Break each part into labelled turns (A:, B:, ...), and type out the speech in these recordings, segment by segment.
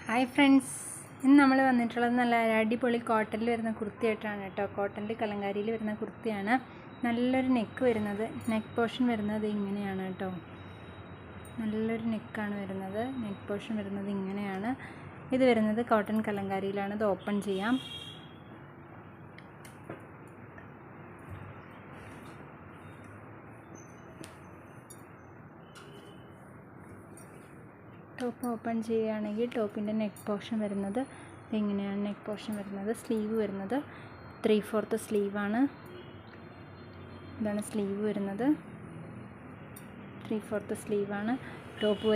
A: Hi friends, ഇന്ന് നമ്മൾ വന്നിട്ടുള്ളത് നല്ല അടിപൊളി കോട്ടണിൽ വരുന്ന കുർത്തിയായിട്ടാണ് കേട്ടോ. കോട്ടണിൽ കലങ്കാരിയിൽ വരുന്ന കുർത്തിയാണ്. നല്ലൊരു നെക്ക് വരുന്നത്, നെക്ക് പോർഷൻ വരുന്നത് ഇങ്ങനെയാണ് കേട്ടോ. നല്ലൊരു നെക്കാണ് വരുന്നത്. നെക്ക് പോർഷൻ വരുന്നത് ഇങ്ങനെയാണ്. ഇത് വരുന്നത് കോട്ടൺ കലങ്കാരിയിലാണ്. ഇത് ഓപ്പൺ ചെയ്യാം. ടോപ്പ് ഓപ്പൺ ചെയ്യുകയാണെങ്കിൽ ടോപ്പിൻ്റെ നെക്ക് പോർഷൻ വരുന്നത് ഇങ്ങനെയാണ്. നെക്ക് പോർഷൻ വരുന്നത്, സ്ലീവ് വരുന്നത് 3/4 സ്ലീവാണ്. ഇതാണ് സ്ലീവ് വരുന്നത്, 3/4 സ്ലീവാണ്. ടോപ്പ്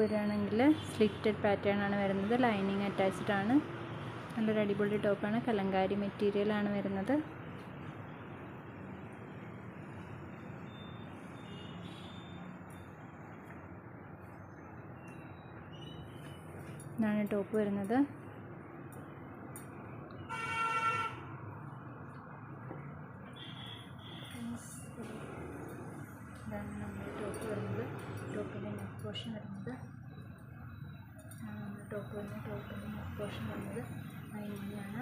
A: വരികയാണെങ്കിൽ സ്ലിറ്റഡ് പാറ്റേൺ ആണ് വരുന്നത്. ലൈനിങ് അറ്റാച്ച്ഡ് ആണ്. നല്ലൊരു അടിപൊളി ടോപ്പാണ്. കലങ്കാരി മെറ്റീരിയലാണ് വരുന്നത്. ഇതാണ് ടോപ്പ് വരുന്നത്. ഇതാണ് നമ്മുടെ ടോപ്പ് വരുന്നത്. ടോപ്പിൻ്റെ നെക്ക് പോർഷൻ വരുന്നത് ടോപ്പിൻ്റെ നെക്ക് പോർഷൻ വരുന്നത് ഇങ്ങനെയാണ്.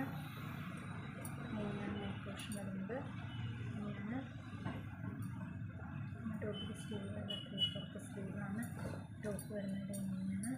A: നെക്ക് പോർഷൻ വരുന്നത് ഇങ്ങനെയാണ്. ടോപ്പിൻ്റെ സ്ലീവ് വരുന്നത് 3/4 സ്ലീവാണ്. ടോപ്പ് വരുന്നത് ഇങ്ങനെയാണ്.